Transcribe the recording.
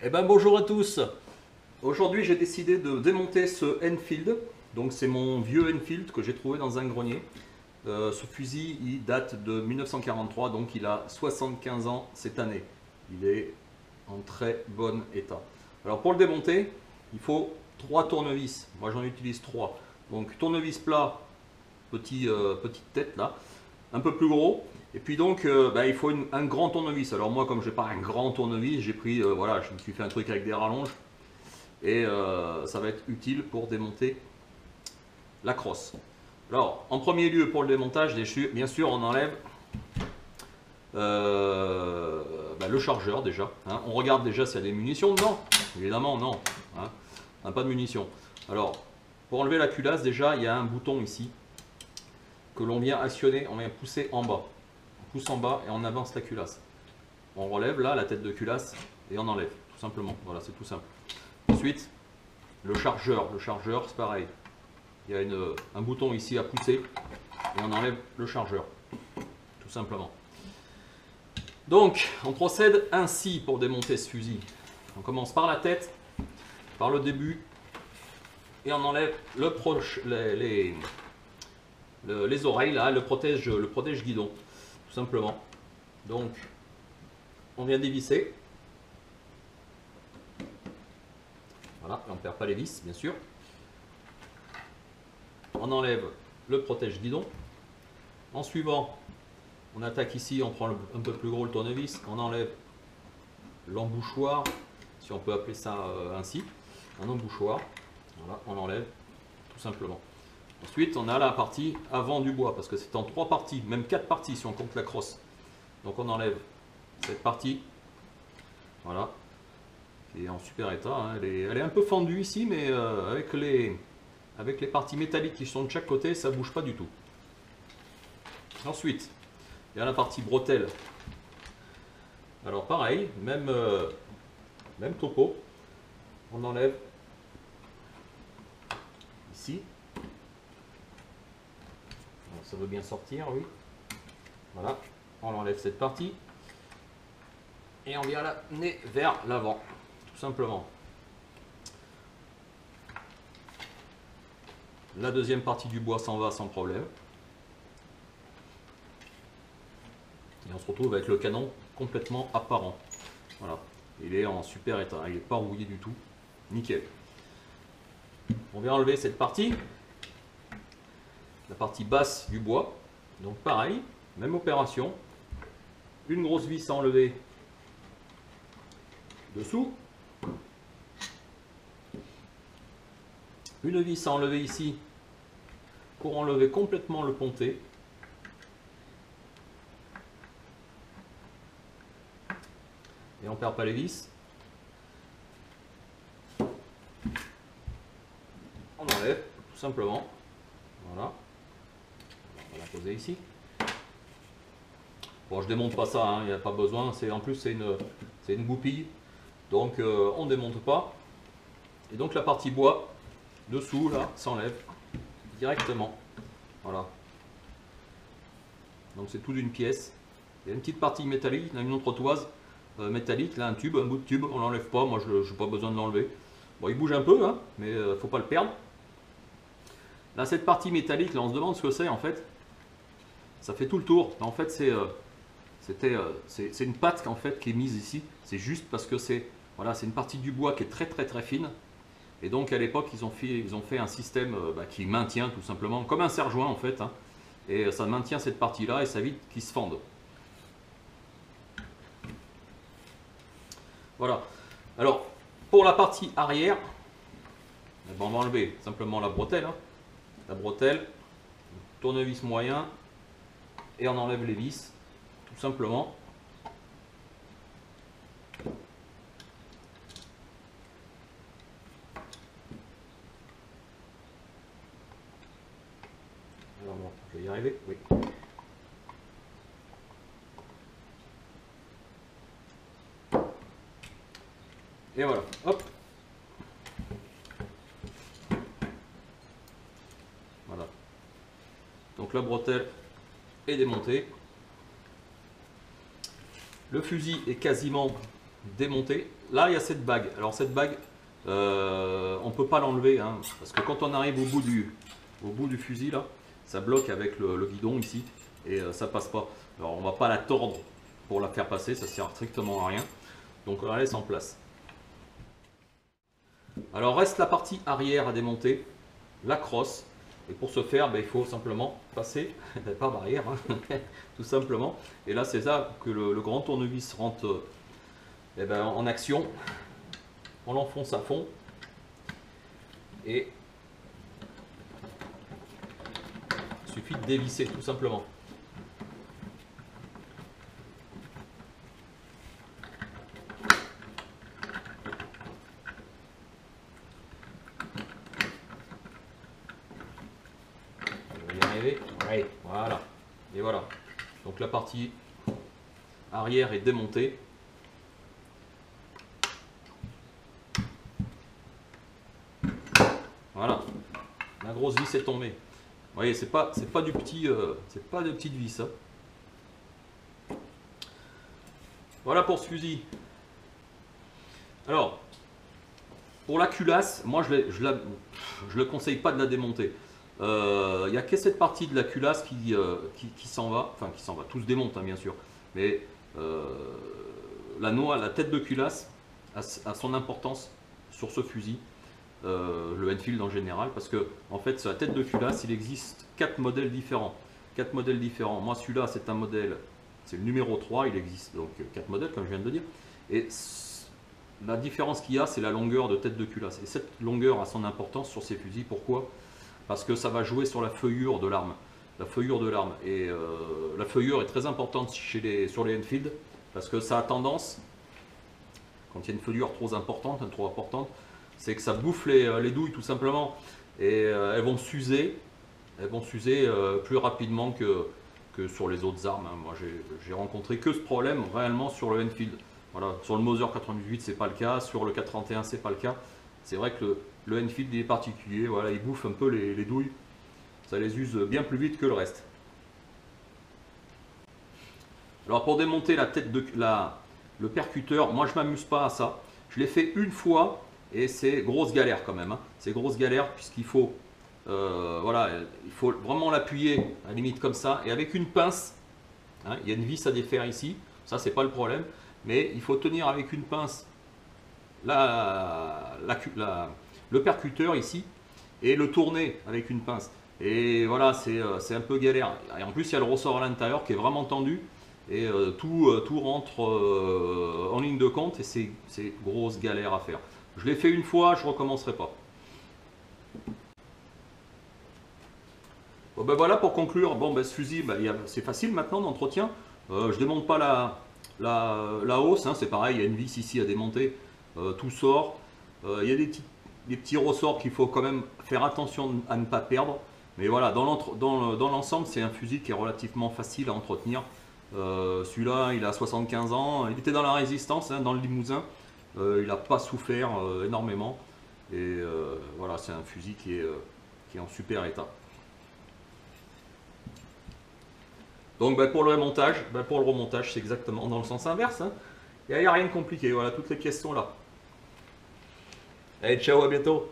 Eh ben bonjour à tous. Aujourd'hui j'ai décidé de démonter ce Enfield. Donc c'est mon vieux Enfield que j'ai trouvé dans un grenier. Ce fusil il date de 1943, donc il a 75 ans cette année. Il est en très bon état. Alors pour le démonter, il faut 3 tournevis. Moi j'en utilise 3. Donc tournevis plat, petite tête là, un peu plus gros. Et puis donc, il faut un grand tournevis. Alors moi, comme je n'ai pas un grand tournevis, j'ai pris, voilà, je me suis fait un truc avec des rallonges. Et ça va être utile pour démonter la crosse. Alors, en premier lieu, pour le démontage, bien sûr, on enlève le chargeur déjà. Hein. On regarde déjà s'il y a des munitions dedans. Évidemment, non. Hein. On n'a pas de munitions. Alors, pour enlever la culasse, déjà, il y a un bouton ici que l'on vient actionner, on vient pousser en bas. On pousse en bas et on avance la culasse. On relève là la tête de culasse et on enlève, tout simplement. Voilà, c'est tout simple. Ensuite, le chargeur. Le chargeur, c'est pareil. Il y a un bouton ici à pousser et on enlève le chargeur, tout simplement. Donc, on procède ainsi pour démonter ce fusil. On commence par la tête, par le début, et on enlève les oreilles là, le protège guidon, tout simplement. Donc on vient dévisser. Voilà, on ne perd pas les vis bien sûr. On enlève le protège guidon. En suivant, on attaque ici, on prend un peu plus gros le tournevis, on enlève l'embouchoir, si on peut appeler ça ainsi, un embouchoir. Voilà, on enlève tout simplement. Ensuite, on a la partie avant du bois, parce que c'est en 3 parties, même 4 parties si on compte la crosse. Donc on enlève cette partie, voilà, qui est en super état. Hein. Elle est un peu fendue ici, mais avec les parties métalliques qui sont de chaque côté, ça ne bouge pas du tout. Ensuite, il y a la partie bretelle. Alors pareil, même topo, on enlève ici. Ça veut bien sortir, oui. Voilà, on enlève cette partie et on vient l'amener vers l'avant, tout simplement. La deuxième partie du bois s'en va sans problème. Et on se retrouve avec le canon complètement apparent. Voilà, il est en super état, il n'est pas rouillé du tout, nickel. On vient enlever cette partie. La partie basse du bois, donc pareil, même opération, une grosse vis à enlever dessous, une vis à enlever ici pour enlever complètement le ponté, et on ne perd pas les vis, on enlève tout simplement, voilà. On va la poser ici. Bon, je démonte pas ça, il n'y a pas besoin. En plus, c'est une goupille. Donc, on ne démonte pas. Et donc, la partie bois, dessous, là, s'enlève directement. Voilà. Donc, c'est tout d'une pièce. Il y a une petite partie métallique, là, une autre toise métallique, là, un bout de tube. On l'enlève pas. Moi, je n'ai pas besoin de l'enlever. Bon, il bouge un peu, hein, mais il ne faut pas le perdre. Là, cette partie métallique, là, on se demande ce que c'est, en fait. Ça fait tout le tour. En fait, c'est une patte en fait, qui est mise ici. C'est juste parce que c'est une partie du bois qui est très très très fine. Et donc à l'époque, ils ont fait un système qui maintient tout simplement, comme un serre-joint en fait. Hein, et ça maintient cette partie-là et ça évite qu'ils se fendent. Voilà. Alors, pour la partie arrière, on va enlever simplement la bretelle. Hein. La bretelle, tournevis moyen. Et on enlève les vis, tout simplement. Alors bon, je vais y arriver, oui. Et voilà, hop. Voilà. Donc la bretelle est démonté. Le fusil est quasiment démonté. là, il y a cette bague. Alors cette bague, on ne peut pas l'enlever, hein, parce que quand on arrive au bout du fusil, là, ça bloque avec le guidon ici, et ça passe pas. Alors on va pas la tordre pour la faire passer, ça sert strictement à rien. Donc on la laisse en place. Alors reste la partie arrière à démonter, la crosse. Et pour ce faire, ben, il faut simplement passer par l'arrière, hein, tout simplement. Et là, c'est ça que le grand tournevis rentre eh ben, en action. On l'enfonce à fond. Et il suffit de dévisser, tout simplement. Ouais, voilà. Et voilà. Donc la partie arrière est démontée. Voilà. La grosse vis est tombée. Vous voyez, c'est pas du petit, c'est pas de petite vis. Hein. Voilà pour ce fusil. Alors, pour la culasse, moi je le conseille pas de la démonter. Il n'y a que cette partie de la culasse qui s'en va, enfin qui s'en va, tout se démonte hein, bien sûr, mais la tête de culasse a son importance sur ce fusil, le Enfield en général, parce que en fait sur la tête de culasse il existe 4 modèles différents. 4 modèles différents. Moi celui-là c'est un modèle, c'est le numéro 3, il existe donc 4 modèles comme je viens de le dire, et la différence qu'il y a c'est la longueur de tête de culasse, et cette longueur a son importance sur ces fusils. Pourquoi ? Parce que ça va jouer sur la feuillure de l'arme. La feuillure de l'arme. Et la feuillure est très importante sur les Enfield, parce que ça a tendance, quand il y a une feuillure trop importante, c'est que ça bouffe les douilles tout simplement. Et elles vont s'user plus rapidement que sur les autres armes. Hein. Moi j'ai rencontré que ce problème réellement sur le Enfield. Voilà. Sur le Mauser 98 c'est pas le cas, sur le 431 c'est pas le cas. C'est vrai que le Enfield il est particulier, voilà, il bouffe un peu les douilles, ça les use bien plus vite que le reste. Alors pour démonter la tête le percuteur, moi je m'amuse pas à ça. Je l'ai fait une fois et c'est grosse galère quand même. Hein. C'est grosse galère puisqu'il faut, voilà, il faut vraiment l'appuyer à la limite comme ça et avec une pince. Hein, il y a une vis à défaire ici, ça c'est pas le problème, mais il faut tenir avec une pince le percuteur ici et le tourner avec une pince. Et voilà, c'est un peu galère. Et en plus, il y a le ressort à l'intérieur qui est vraiment tendu et tout rentre en ligne de compte et c'est grosse galère à faire. Je l'ai fait une fois, je ne recommencerai pas. Bon, ben voilà pour conclure. Bon, ben, ce fusil, ben, c'est facile maintenant d'entretien. Je démonte pas la hausse, hein, c'est pareil, il y a une vis ici à démonter. Tout sort. Il y a des petits ressorts qu'il faut quand même faire attention à ne pas perdre. Mais voilà, dans l'ensemble, c'est un fusil qui est relativement facile à entretenir. Celui-là, il a 75 ans. Il était dans la résistance, hein, dans le Limousin. Il n'a pas souffert énormément. Et voilà, c'est un fusil qui est en super état. Donc pour le remontage, c'est exactement dans le sens inverse. Hein. Il n'y a rien de compliqué. Voilà, toutes les pièces sont là. Allez, ciao, à bientôt.